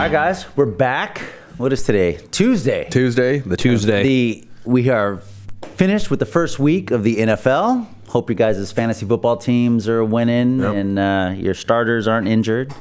right, guys, we're back. What is today? Tuesday. We are finished with the first week of the NFL. Hope your guys' fantasy football teams are winning and your starters aren't injured.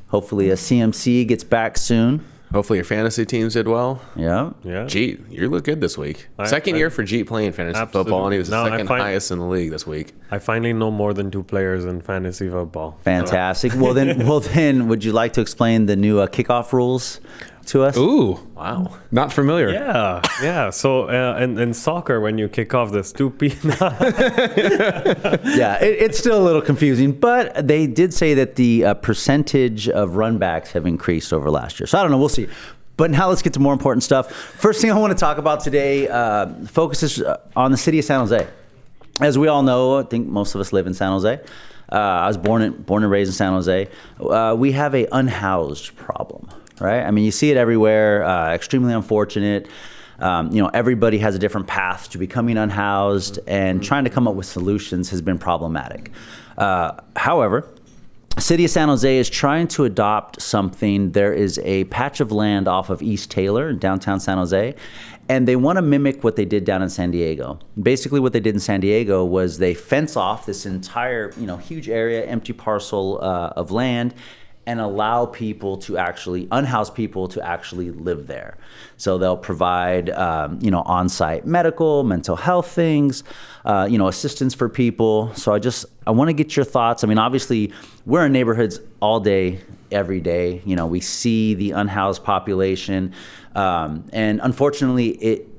Hopefully a CMC gets back soon. Hopefully your fantasy teams did well. Yeah. Jeet, you look good this week. Second year for Jeet playing fantasy football, and he was the second highest in the league this week. I finally know more than 2 players in fantasy football. Fantastic. Well then, would you like to explain the new kickoff rules to us? Ooh, Wow. not familiar. Yeah. So in soccer, when you kick off, there's 2 people. Yeah, it's still a little confusing, but they did say that the percentage of runbacks have increased over last year. So I don't know, we'll see. But now let's get to more important stuff. First thing I want to talk about today focuses on the city of San Jose. As we all know, I think most of us live in San Jose. I was born and raised in San Jose. We have a unhoused problem, right? I mean, you see it everywhere. Extremely unfortunate. Everybody has a different path to becoming unhoused, and trying to come up with solutions has been problematic. However, City of San Jose is trying to adopt something. There is a patch of land off of East Taylor in downtown San Jose, and they want to mimic what they did down in San Diego. Basically, what they did in San Diego was they fence off this entire, huge area, empty parcel of land, and allow people to actually, unhoused people to actually live there. So they'll provide, on-site medical, mental health things, assistance for people. So I want to get your thoughts. I mean, obviously, we're in neighborhoods all day, every day. We see the unhoused population. And unfortunately,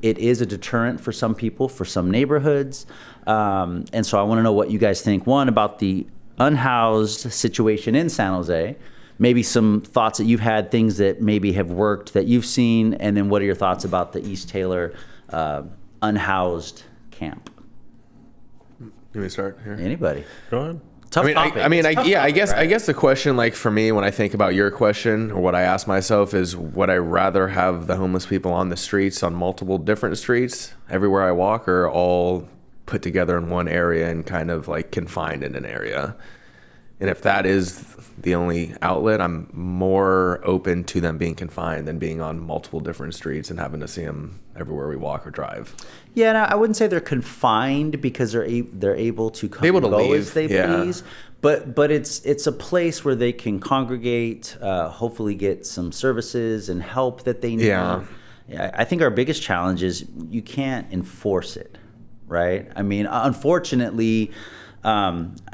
it is a deterrent for some people, for some neighborhoods. And so I want to know what you guys think. One, about the unhoused situation in San Jose, maybe some thoughts that you've had, things that maybe have worked that you've seen, and then what are your thoughts about the East Taylor unhoused camp? Let me start here. Anybody? Go ahead. Tough topic. I guess the question, like for me, when I think about your question, or what I ask myself is, would I rather have the homeless people on the streets, on multiple different streets, everywhere I walk, or all put together in one area and kind of like confined in an area? And if that is the only outlet, I'm more open to them being confined than being on multiple different streets and having to see them everywhere we walk or drive. Yeah, no, I wouldn't say they're confined because they're able to come and go leave. As they please. But it's a place where they can congregate, hopefully get some services and help that they need. Yeah. I think our biggest challenge is you can't enforce it, right? I mean, unfortunately,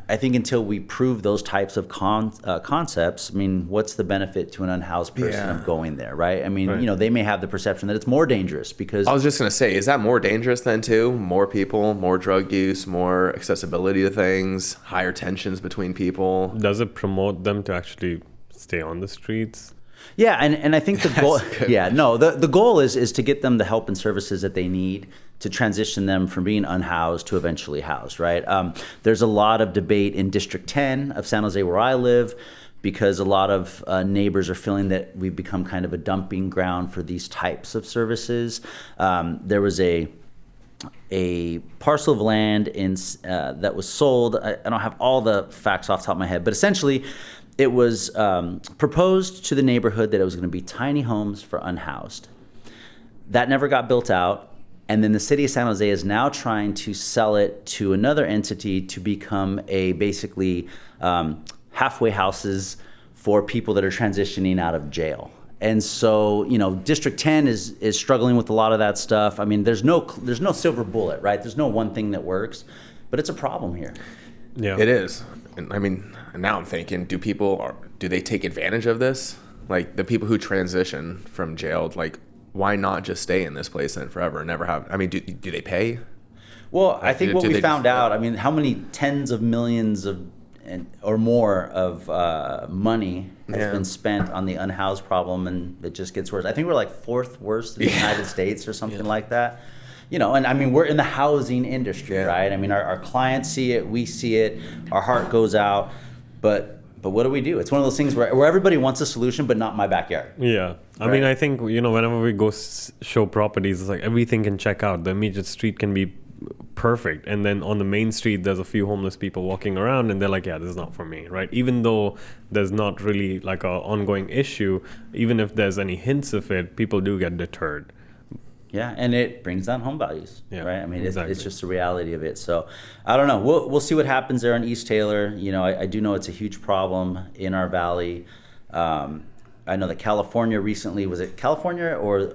I think until we prove those types of concepts, I mean, what's the benefit to an unhoused person of going there, right? I mean, they may have the perception that it's more dangerous because... I was just going to say, is that more dangerous then too? More people, more drug use, more accessibility to things, higher tensions between people? Does it promote them to actually stay on the streets? Yeah, and I think the goal... the goal is to get them the help and services that they need to transition them from being unhoused to eventually housed, right? There's a lot of debate in District 10 of San Jose where I live because a lot of neighbors are feeling that we've become kind of a dumping ground for these types of services. There was a parcel of land that was sold. I don't have all the facts off the top of my head, but essentially it was proposed to the neighborhood that it was going to be tiny homes for unhoused. That never got built out. And then the city of San Jose is now trying to sell it to another entity to become basically halfway houses for people that are transitioning out of jail. And so, District 10 is struggling with a lot of that stuff. I mean, there's no silver bullet, right? There's no one thing that works, but it's a problem here. Yeah, it is. And I mean, now I'm thinking, do they take advantage of this? Like the people who transition from jail, like, why not just stay in this place then forever and never have? I mean, do they pay? Well, I think what we found out. I mean, how many tens of millions or more of money has been spent on the unhoused problem, and it just gets worse. I think we're like 4th worst in the United States or something like that. And I mean, we're in the housing industry, right? I mean, our clients see it, we see it, our heart goes out, but what do we do? It's one of those things where everybody wants a solution, but not my backyard. Yeah. I mean, I think, whenever we go show properties, it's like everything can check out. The immediate street can be perfect. And then on the main street, there's a few homeless people walking around, and they're like, yeah, this is not for me, right? Even though there's not really like a ongoing issue, even if there's any hints of it, people do get deterred. Yeah, and it brings down home values, right? I mean, exactly. it's just the reality of it. So I don't know. We'll see what happens there in East Taylor. You know, I do know it's a huge problem in our valley. I know that California recently, was it California or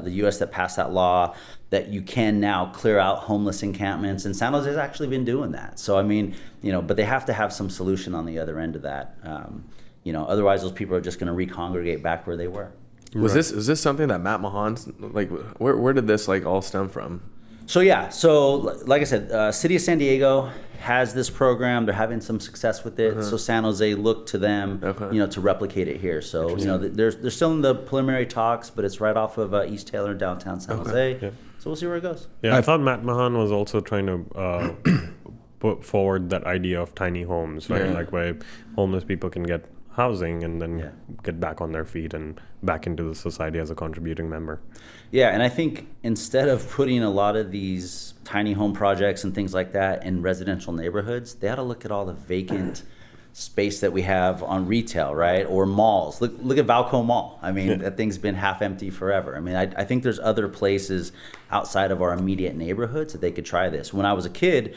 the U.S. that passed that law that you can now clear out homeless encampments, and San Jose has actually been doing that. So I mean, you know, but they have to have some solution on the other end of that. You know, otherwise those people are just going to recongregate back where they were. Was this something that Matt Mahan's like? Where did this like all stem from? So yeah, so like I said, City of San Diego has this program. They're having some success with it. So San Jose looked to them, you know, to replicate it here. So you know, they're still in the preliminary talks, but it's right off of East Taylor, downtown San Jose. Yeah. So we'll see where it goes. Yeah, I thought Matt Mahan was also trying to put forward that idea of tiny homes, right? Like where homeless people can get housing and then get back on their feet and back into the society as a contributing member. Yeah, and I think instead of putting a lot of these tiny home projects and things like that in residential neighborhoods, they ought to look at all the vacant space that we have on retail, right? Or malls. Look at Valco Mall. I mean, that thing's been half empty forever. I mean, I think there's other places outside of our immediate neighborhoods that they could try this. When I was a kid,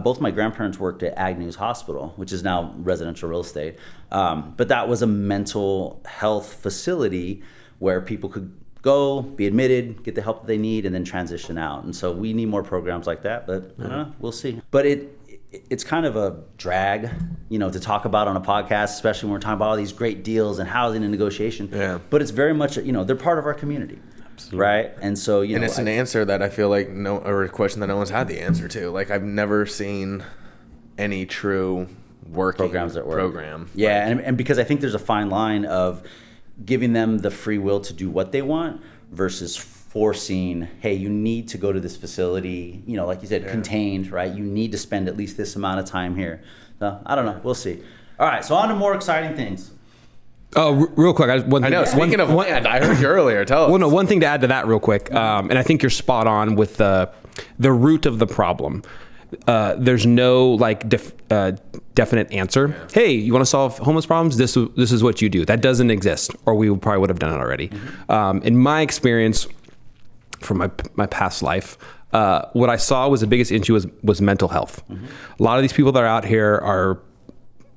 both my grandparents worked at Unhoused Hospital, which is now residential real estate. But that was a mental health facility where people could go, be admitted, get the help that they need, and then transition out. And so we need more programs like that, but I don't know, we'll see. But it's kind of a drag, you know, to talk about on a podcast, especially when we're talking about all these great deals and housing and negotiation. Yeah. But it's very much, you know, they're part of our community. Absolutely. Right. And so, you know, it's an answer that I feel like or a question that no one's had the answer to. Like, I've never seen any true working programs that work. Program. Yeah. And because I think there's a fine line of giving them the free will to do what they want versus forcing, hey, you need to go to this facility, you know, like you said, contained, right? You need to spend at least this amount of time here. So I don't know. We'll see. All right. So on to more exciting things. Oh, real quick. Speaking of land, I heard you earlier. Tell us. Well, no, one thing to add to that real quick. And I think you're spot on with the root of the problem. There's no like definite answer. Yeah. Hey, you want to solve homeless problems? This is what you do. That doesn't exist, or we probably would have done it already. In my experience, from my past life, what I saw was the biggest issue was mental health. A lot of these people that are out here are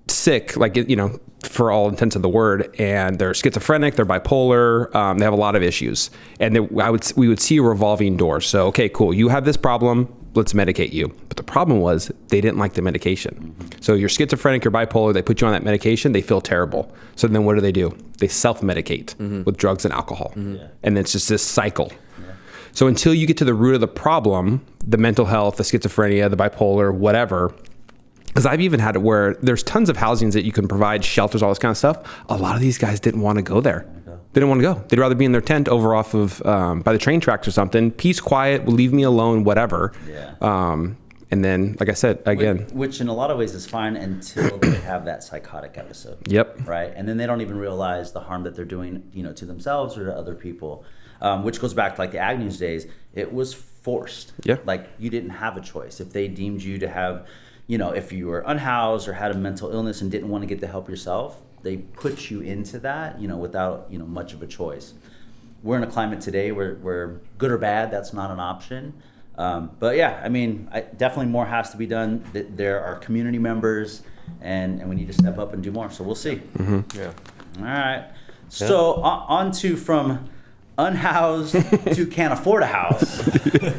sick, like, you know, for all intents of the word, and they're schizophrenic, they're bipolar, they have a lot of issues, and we would see a revolving door. So, okay, cool, you have this problem, let's medicate you. But the problem was they didn't like the medication. So you're schizophrenic, you're bipolar, they put you on that medication, they feel terrible. So then what do? They self-medicate with drugs and alcohol. And it's just this cycle. So until you get to the root of the problem, the mental health, the schizophrenia, the bipolar, whatever, because I've even had it where there's tons of housings that you can provide, shelters, all this kind of stuff. A lot of these guys didn't want to go there. They didn't want to go. They'd rather be in their tent over off of by the train tracks or something. Peace, quiet, leave me alone, whatever. And then, like I said, again. Which in a lot of ways is fine until they have that psychotic episode. Right? And then they don't even realize the harm that they're doing, you know, to themselves or to other people. Which goes back to like the Agnews days. It was forced. Like you didn't have a choice. If they deemed you to have, you know, if you were unhoused or had a mental illness and didn't want to get the help yourself, they put you into that, you know, without, you know, much of a choice. We're in a climate today where good or bad, that's not an option. But yeah, I mean, definitely more has to be done. There are community members, and we need to step up and do more. So we'll see. Yeah. All right. So on to from unhoused to can't afford a house.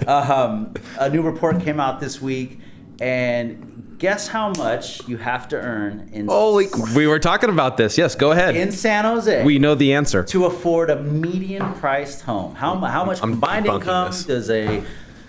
A new report came out this week, and guess how much you have to earn in we were talking about this. Yes, go ahead. In San Jose. We know the answer. To afford a median priced home. How much combined income does a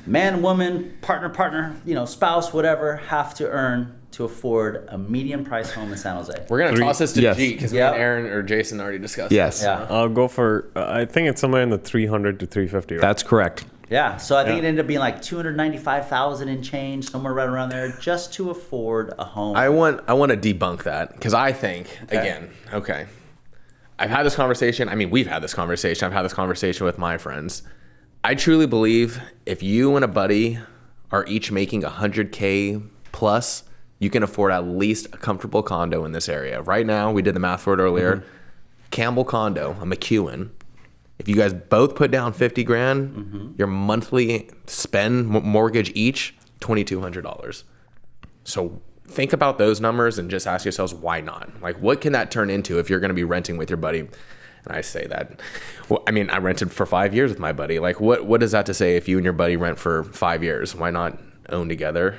man, woman, partner, you know, spouse, whatever, have to earn to afford a median price home in San Jose? We're going to toss this to Jeet because me and Aaron or Jason already discussed it. I'll go for, I think it's somewhere in the 300 to 350. Right? That's correct. Yeah, so I think it ended up being like $295,000 and change, somewhere right around there, just to afford a home. I want to debunk that because I think, I've had this conversation. I mean, we've had this conversation. I've had this conversation with my friends. I truly believe if you and a buddy are each making $100K plus, you can afford at least a comfortable condo in this area. Right now, we did the math for it earlier. Campbell condo, a McEwen. If you guys both put down 50 grand, your monthly spend mortgage each, $2,200. So think about those numbers and just ask yourselves, why not? Like, what can that turn into if you're going to be renting with your buddy? And I say that, well, I mean, I rented for 5 years with my buddy. Like, what is that to say if you and your buddy rent for 5 years? Why not own together?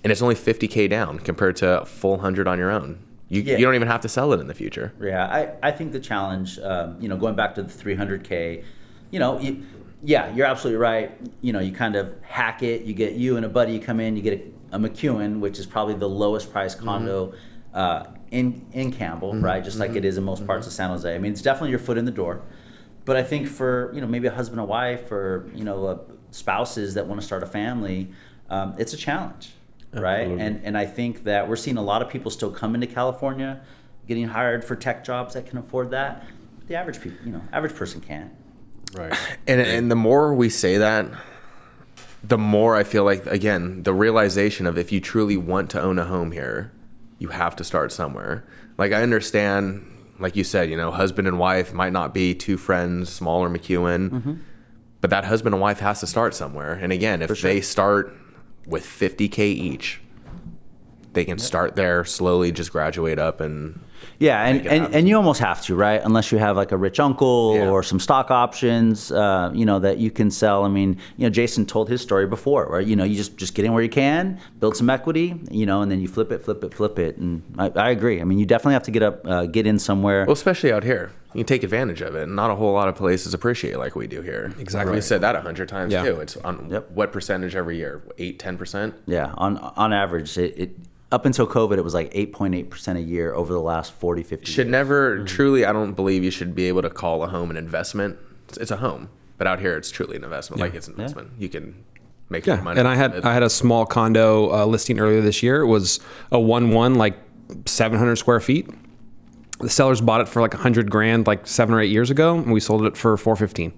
And it's only 50K down compared to a full 100 on your own. You don't even have to sell it in the future. Yeah, I think the challenge, going back to the 300K, you're absolutely right. You kind of hack it. You get you and a buddy, you come in, you get a McEwen, which is probably the lowest priced condo in Campbell, right? Just like it is in most parts of San Jose. I mean, it's definitely your foot in the door. But I think for, maybe a husband and wife or, spouses that want to start a family, it's a challenge. Right. And I think that we're seeing a lot of people still come into California getting hired for tech jobs that can afford that. But the average average person can't. Right. And the more we say that, the more I feel like, again, the realization of if you truly want to own a home here, you have to start somewhere. Like, I understand, like you said, husband and wife might not be two friends, smaller McEwen, but that husband and wife has to start somewhere. And again, if they start with 50K each, they can start there, slowly just graduate up and and you almost have to, right? Unless you have like a rich uncle or some stock options, that you can sell. I mean, Jason told his story before, where you just get in where you can, build some equity, and then you flip it. And I agree. I mean, you definitely have to get in somewhere. Well, especially out here, you can take advantage of it. Not a whole lot of places appreciate it like we do here. Exactly. We said that 100 times too. It's on what percentage every year? 8-10%? Yeah, on average, it up until COVID, it was like 8.8% a year over the last 40, 50 Should years. never, truly, I don't believe you should be able to call a home an investment. It's a home. But out here, it's truly an investment. Like, it's an investment. You can make more money. And I had a small condo listing earlier this year. It was a 1-1, like 700 square feet. The sellers bought it for like 100 grand like 7 or 8 years ago, and we sold it for 415.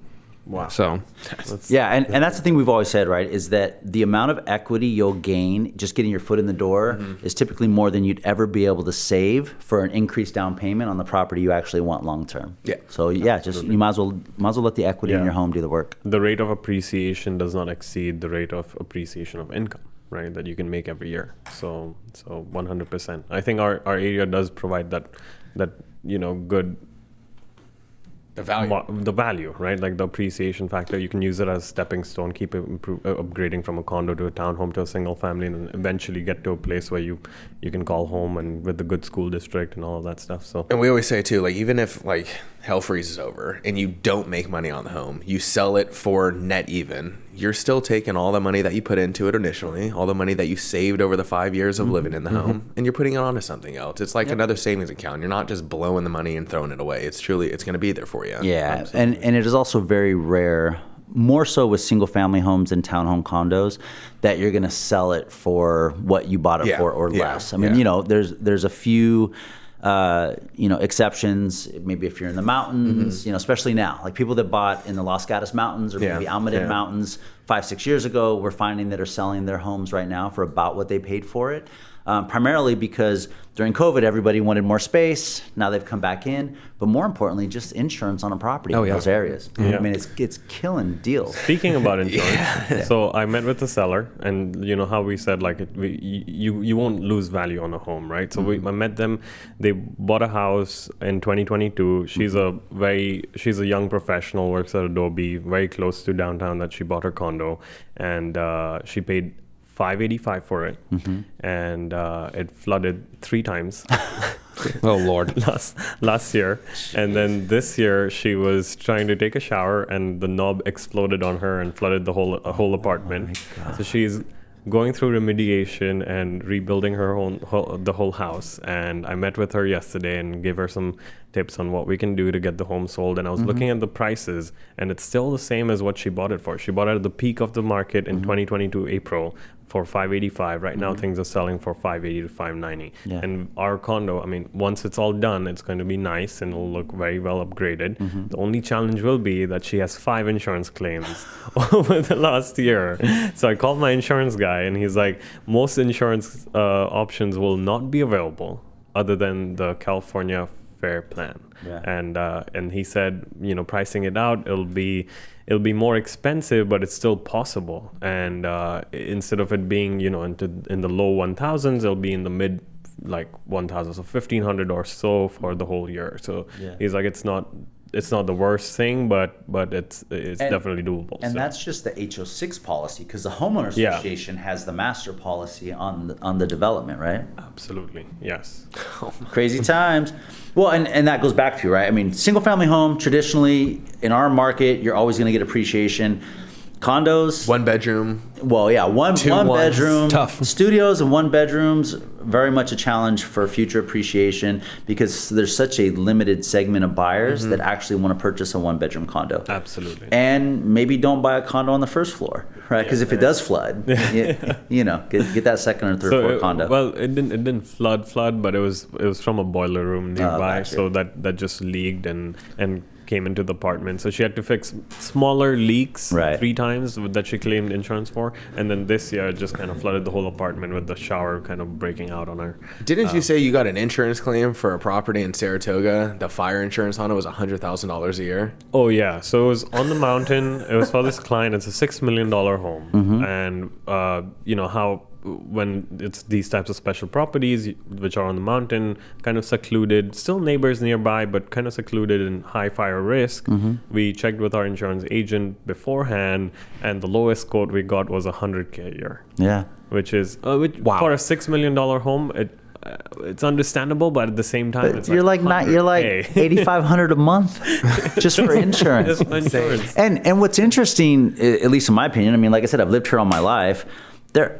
Wow. So, and that's the thing we've always said, right? Is that the amount of equity you'll gain just getting your foot in the door is typically more than you'd ever be able to save for an increased down payment on the property you actually want long term. Yeah. So just you might as well let the equity in your home do the work. The rate of appreciation does not exceed the rate of appreciation of income, right? That you can make every year. So 100%. I think our area does provide that good. The value, right? Like the appreciation factor, you can use it as a stepping stone, keep upgrading from a condo to a townhome to a single family, and then eventually get to a place where you can call home and with the good school district and all of that stuff. So, and we always say too, like, even if like hell freezes over and you don't make money on the home, you sell it for net even, you're still taking all the money that you put into it initially, all the money that you saved over the 5 years of living in the home, and you're putting it onto something else. It's like another savings account. You're not just blowing the money and throwing it away. It's going to be there for you. Yeah. Absolutely. And it is also very rare, more so with single family homes and townhome condos, that you're going to sell it for what you bought it for or less. I mean, there's a few exceptions. Maybe if you're in the mountains, especially now, like people that bought in the Los Gatos Mountains or maybe Almaden Mountains 5-6 years ago, we're finding that are selling their homes right now for about what they paid for it. Primarily because during COVID, everybody wanted more space. Now they've come back in, but more importantly, just insurance on a property in those areas. I mean, it's killing deals. Speaking about insurance, so I met with the seller, and you know how we said like you won't lose value on a home, right? So I met them. They bought a house in 2022. She's a young professional, works at Adobe, very close to downtown. That she bought her condo, and she paid $585 for it, and it flooded 3 times. Oh Lord! last year, and then this year she was trying to take a shower, and the knob exploded on her and flooded the whole apartment. So she's going through remediation and rebuilding the whole house. And I met with her yesterday and gave her some tips on what we can do to get the home sold. And I was looking at the prices, and it's still the same as what she bought it for. She bought it at the peak of the market in 2022 April for 585. Right now, things are selling for 580 to 590. Yeah. And our condo, I mean, once it's all done, it's going to be nice and it'll look very well upgraded. The only challenge will be that she has 5 insurance claims over the last year. So I called my insurance guy, and he's like, most insurance options will not be available other than the California Fair Plan. Yeah. And he said, pricing it out, it'll be more expensive, but it's still possible. And instead of it being, in the low 1,000s, it'll be in the mid 1,000s, so 1,500 or so for the whole year. So he's like, it's not the worst thing, but it's definitely doable. And so. that's just the HO6 policy, because the homeowner association has the master policy on the development, right? Absolutely, yes. Crazy times. Well, and that goes back to, right? I mean, single family home, traditionally in our market, you're always going to get appreciation. Condos, 1 bedroom. well, yeah, one ones. bedroom. Tough. Studios and 1 bedrooms, very much a challenge for future appreciation, because there's such a limited segment of buyers that actually want to purchase a 1 bedroom condo. Absolutely. And maybe don't buy a condo on the first floor, right? Because if it does flood, get that second or third floor condo. Well, it didn't flood, but it was from a boiler room nearby, gotcha. so that just leaked and came into the apartment. So she had to fix smaller leaks Right. 3 times that she claimed insurance for, and then this year it just kind of flooded the whole apartment with the shower kind of breaking out on her. Didn't you say you got an insurance claim for a property in Saratoga? The fire insurance on it was $100,000 a year. Oh yeah, so it was on the mountain. It was for this client. It's a $6 million home, and how when it's these types of special properties which are on the mountain, kind of secluded, still neighbors nearby, but kind of secluded and high fire risk. We checked with our insurance agent beforehand, and the lowest quote we got was $100K a year, Yeah. which is for a $6 million home. It's understandable, but at the same time, But it's you're like $100K. $8,500 a month just for insurance. Just for insurance. And what's interesting, at least in my opinion, I mean, like I said, I've lived here all my life.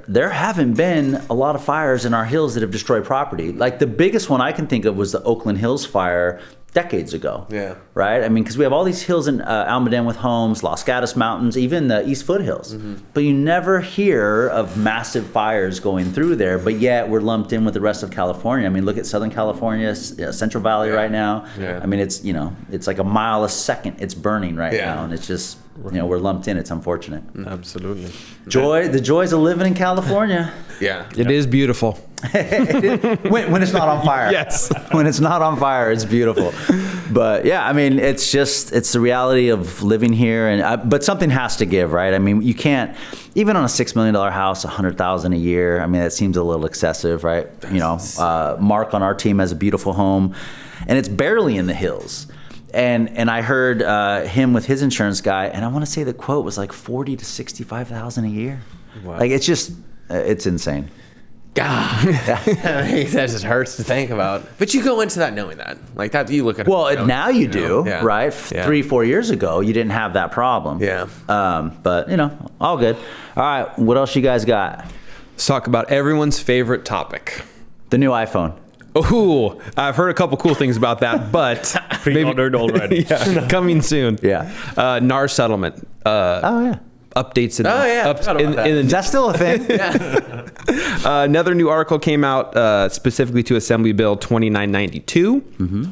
There haven't been a lot of fires in our hills that have destroyed property. Like the biggest one I can think of was the Oakland Hills fire decades ago. Yeah. Right? I mean, because we have all these hills in Almaden with homes, Los Gatos Mountains, even the East Foothills. But you never hear of massive fires going through there, but yet we're lumped in with the rest of California. I mean, look at Southern California, Central Valley right now. Yeah. I mean, it's like a mile a second it's burning right Yeah. now, and it's just, we're lumped in. It's unfortunate. Absolutely. The joys of living in California. Yeah. It is beautiful. when it's not on fire. Yes. When it's not on fire, it's beautiful. But yeah, I mean, it's the reality of living here, and but something has to give, right? I mean, you can't, even on a $6 million house, $100,000 a year. I mean, that seems a little excessive, right? Mark on our team has a beautiful home, and it's barely in the hills. And I heard him with his insurance guy, and I want to say the quote was like $40,000 to $65,000 a year. Wow. Like it's just, it's insane. God, that just hurts to think about. But you go into that knowing that, like that, you look at. Well, now you do, Yeah. right? Yeah. 3-4 years ago, you didn't have that problem. Yeah. But all good. All right, what else you guys got? Let's talk about everyone's favorite topic. The new iPhone. Oh, I've heard a couple cool things about that, but Pre-ordered already. yeah, coming soon. Yeah. NAR Settlement. Oh yeah. Updates and I forgot about that. Is that still a thing? another new article came out specifically to Assembly Bill 2992.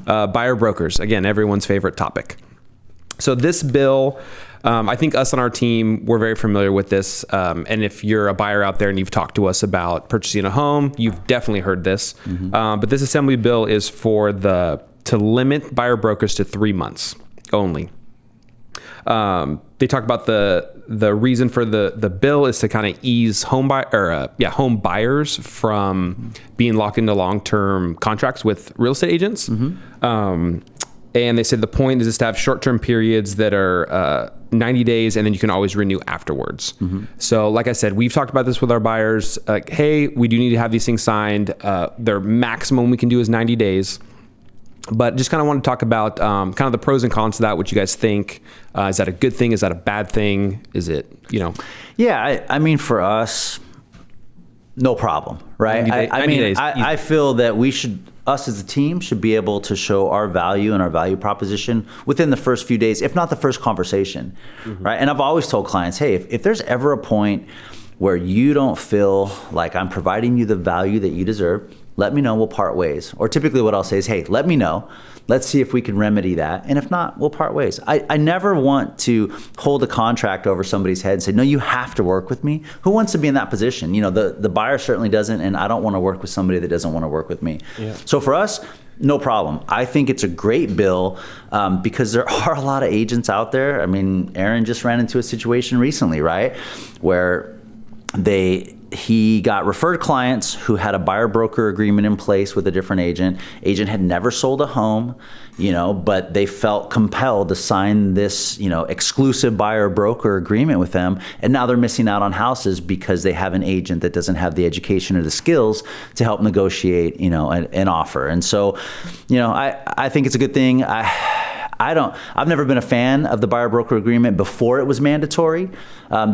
Buyer brokers, again, everyone's favorite topic. So this bill, I think us on our team, we're very familiar with this. And if you're a buyer out there and you've talked to us about purchasing a home, you've definitely heard this. But this Assembly bill is to limit buyer brokers to 3 months only. They talk about the reason for the bill is to kind of ease home buyers from being locked into long-term contracts with real estate agents. And they said the point is just to have short-term periods that are 90 days, and then you can always renew afterwards. So like I said, we've talked about this with our buyers. Like, hey, we do need to have these things signed. Their maximum we can do is 90 days. But just kind of want to talk about kind of the pros and cons of that, what you guys think. Is that a good thing? Is that a bad thing? Is it, Yeah, I mean, for us, no problem, right? 90 days, I feel that we should us as a team should be able to show our value and our value proposition within the first few days, if not the first conversation, right? And I've always told clients, hey, if there's ever a point where you don't feel like I'm providing you the value that you deserve, let me know, we'll part ways. Or typically what I'll say is, hey, let me know. Let's see if we can remedy that. And if not, we'll part ways. I never want to hold a contract over somebody's head and say, no, you have to work with me. Who wants to be in that position? You know, the buyer certainly doesn't, and I don't want to work with somebody that doesn't want to work with me. Yeah. So for us, no problem. I think it's a great bill because there are a lot of agents out there. I mean, Aaron just ran into a situation recently, right, where he got referred clients who had a buyer broker agreement in place with a different agent. Agent had never sold a home, you know, but they felt compelled to sign this, you know, exclusive buyer broker agreement with them. And now they're missing out on houses because they have an agent that doesn't have the education or the skills to help negotiate, you know, an offer. And so, you know, I think it's a good thing. I've never been a fan of the buyer broker agreement before it was mandatory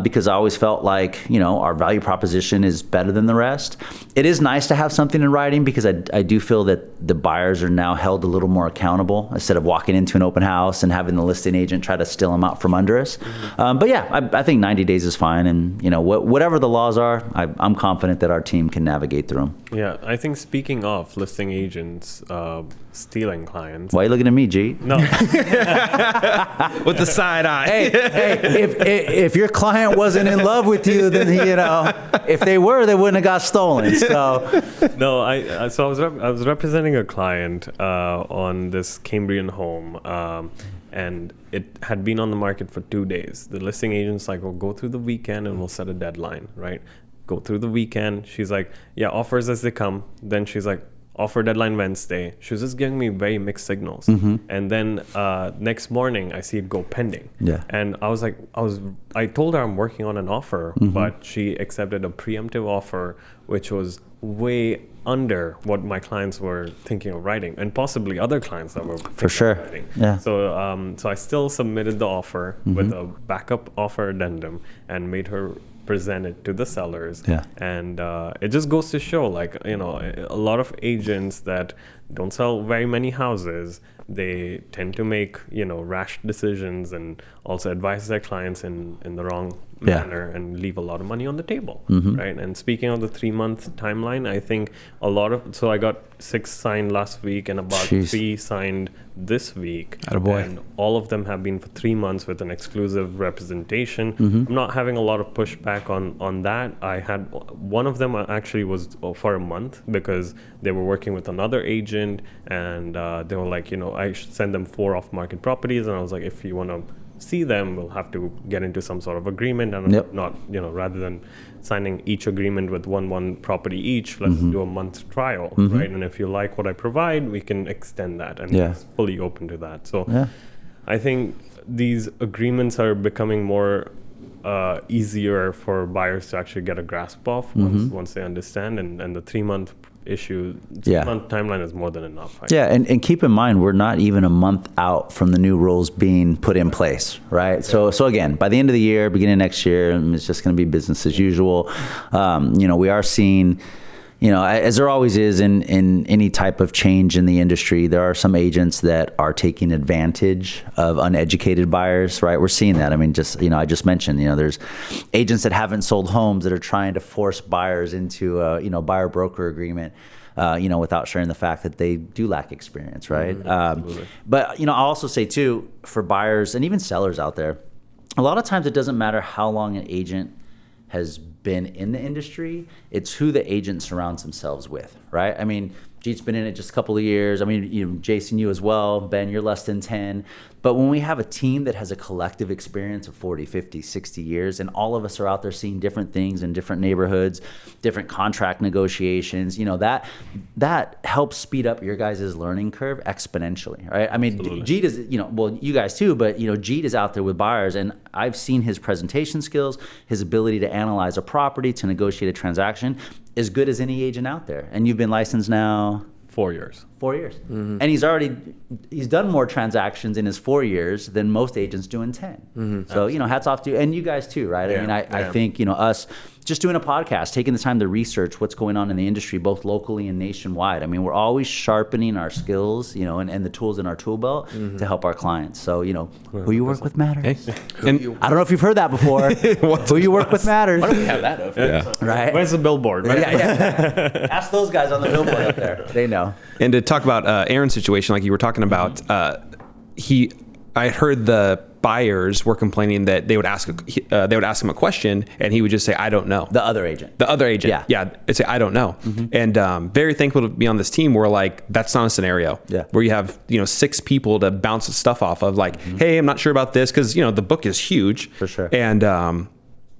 because I always felt like, you know, our value proposition is better than the rest. It is nice to have something in writing because I do feel that the buyers are now held a little more accountable instead of walking into an open house and having the listing agent try to steal them out from under us. But yeah, I think 90 days is fine. And, you know, whatever the laws are, I'm confident that our team can navigate through them. Yeah, I think speaking of listing agents stealing clients. Why are you looking at me, G? No. With the side eye. Hey, if your client wasn't in love with you, then, you know, if they were, they wouldn't have got stolen. So no, I was representing a client on this Cambrian home, and it had been on the market for 2 days. The listing agent's like, "We'll go through the weekend and we'll set a deadline." Right? Go through the weekend. She's like, "Yeah, offers as they come." Then she's like, offer deadline Wednesday. She was just giving me very mixed signals. And then next morning I see it go pending. Yeah. And I told her I'm working on an offer, but she accepted a preemptive offer, which was way under what my clients were thinking of writing, and possibly other clients that were for sure writing. Yeah. So I still submitted the offer with a backup offer addendum and made her present it to the sellers. Yeah. And it just goes to show, like, you know, a lot of agents that don't sell very many houses, they tend to make, you know, rash decisions and also advise their clients in the wrong manner and leave a lot of money on the table, right? And speaking of the 3-month timeline, I think so I got 6 signed last week and about 3 signed this week. Attaboy. And all of them have been for 3 months with an exclusive representation. I'm not having a lot of pushback on that. I had one of them actually was for a month because they were working with another agent, and they were like, you know, I should send them 4 off-market properties, and I was like, if you want to see them, we'll have to get into some sort of agreement, and not, you know, rather than signing each agreement with one property each, let's do a month trial, right? And if you like what I provide, we can extend that, and it's fully open to that. So I think these agreements are becoming more easier for buyers to actually get a grasp of once they understand, and the 3-month month timeline is more than enough. And keep in mind, we're not even a month out from the new rules being put in place, right? So again, by the end of the year, beginning of next year, it's just going to be business as usual. You know, we are seeing, you know, as there always is in any type of change in the industry, there are some agents that are taking advantage of uneducated buyers, right? We're seeing that. I mean, just, you know, I just mentioned, you know, there's agents that haven't sold homes that are trying to force buyers into a, you know, buyer broker agreement, you know, without sharing the fact that they do lack experience, right? But, you know, I'll also say too, for buyers and even sellers out there, a lot of times it doesn't matter how long an agent has been in the industry, it's who the agent surrounds themselves with, right? I mean, Jeet's been in it just a couple of years. I mean, you know, Jason, you as well. Ben, you're less than 10. But when we have a team that has a collective experience of 40, 50, 60 years, and all of us are out there seeing different things in different neighborhoods, different contract negotiations, you know, that helps speed up your guys' learning curve exponentially, right? I mean, Jeet is, you know, well, you guys too, but, you know, Jeet is out there with buyers, and I've seen his presentation skills, his ability to analyze a property, to negotiate a transaction, as good as any agent out there. And you've been licensed now 4 years. 4 years. And he's done more transactions in his 4 years than most agents do in 10. So, you know, hats off to you, and you guys too, right? I mean, I think, you know, us just doing a podcast, taking the time to research what's going on in the industry, both locally and nationwide. I mean, we're always sharpening our skills, and the tools in our tool belt to help our clients. So, who you work with matters. Hey. And I don't know if you've heard that before. Who you work with matters. Why don't we have that up? Yeah. Right? Where's the billboard? Right? Yeah. Ask those guys on the billboard up there. They know. And to talk about Aaron's situation, like you were talking about, I heard the buyers were complaining that they would ask him a question and he would just say, I don't know. The other agent. Yeah. It'd say, I don't know. And very thankful to be on this team where like, that's not a scenario where you have, 6 people to bounce stuff off of like, hey, I'm not sure about this. Cause the book is huge for sure. And,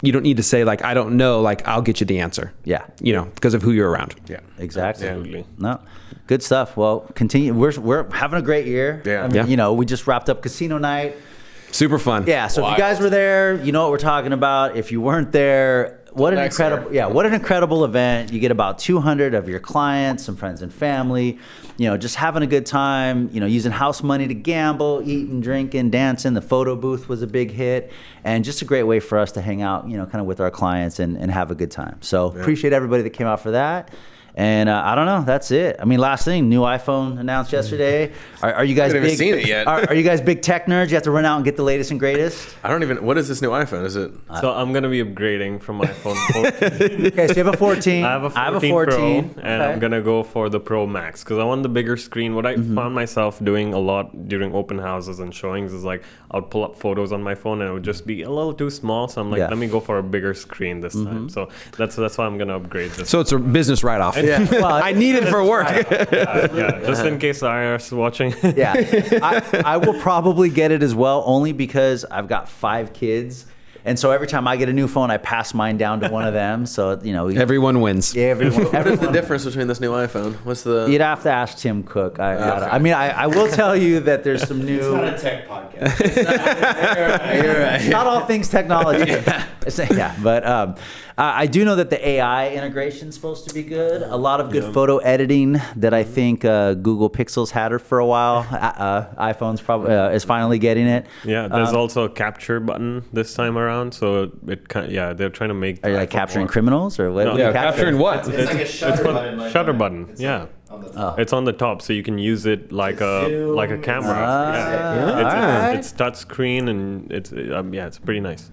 you don't need to say like, I don't know, like I'll get you the answer. Yeah. Because of who you're around. Yeah. Exactly. Absolutely. No. Good stuff. Well, continue. We're having a great year. Yeah. I mean, we just wrapped up casino night. Super fun. Yeah. So if you guys were there, you know what we're talking about. If you weren't there, what an incredible event. You get about 200 of your clients, some friends and family, just having a good time, using house money to gamble, eating, drinking, dancing. The photo booth was a big hit, and just a great way for us to hang out, kind of with our clients and have a good time. So appreciate everybody that came out for that. And I don't know. That's it. I mean, last thing, new iPhone announced yesterday. Are you guys I haven't big? even seen it yet. Are you guys big tech nerds? You have to run out and get the latest and greatest. I don't even. What is this new iPhone? Is it? So I'm gonna be upgrading from iPhone 14. Okay, so you have a 14. I have a 14, Pro, and I'm gonna go for the Pro Max because I want the bigger screen. What I found myself doing a lot during open houses and showings is like I would pull up photos on my phone and it would just be a little too small. So I'm like, let me go for a bigger screen this time. So that's why I'm gonna upgrade this. So it's a business write-off. Yeah. Well, I need it for work. Just in case the IRS is watching. Yeah, I will probably get it as well, only because I've got 5 kids. And so every time I get a new phone, I pass mine down to one of them. So, Everyone wins. Yeah, everyone. What is the difference between this new iPhone? What's the? You'd have to ask Tim Cook. I mean, I will tell you that there's some new. It's not a tech podcast. You're right. Not all things technology. But I do know that the AI integration is supposed to be good. A lot of good photo editing that I think Google Pixels had for a while. iPhone's probably is finally getting it. Yeah, there's also a capture button this time around. So they're trying to make. Are you like capturing criminals or what? No. What are you Capturing what? It's like a shutter button. Like shutter button. Yeah. On the top. It's on the top, so you can use it like a camera. It's touch screen and it's pretty nice.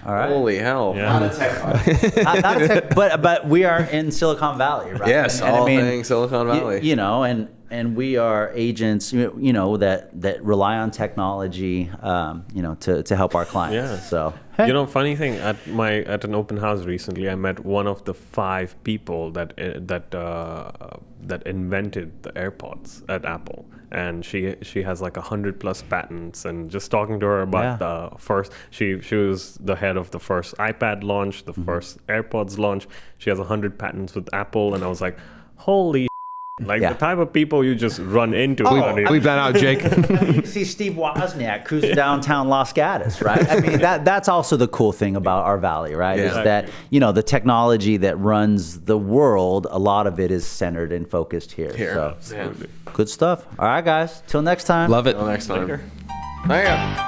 All right. Holy hell! Yeah. Not a tech podcast. Not a tech, but we are in Silicon Valley, right? Yes, And all things Silicon Valley. And we are agents, that rely on technology, to help our clients. Yeah. So, hey. Funny thing, at an open house recently, I met one of the 5 people that invented the AirPods at Apple, and she has like 100+ patents. And just talking to her about the first, she was the head of the first iPad launch, the first AirPods launch. She has 100 patents with Apple, and I was like, holy. The type of people you just run into. Bleep that out, Jake. You see Steve Wozniak cruising downtown Los Gatos, right? I mean, that's also the cool thing about our valley, right? Yeah. Is that, the technology that runs the world, a lot of it is centered and focused here. So, Yeah. good stuff. All right, guys. Till next time. Love it. Until next time. Later.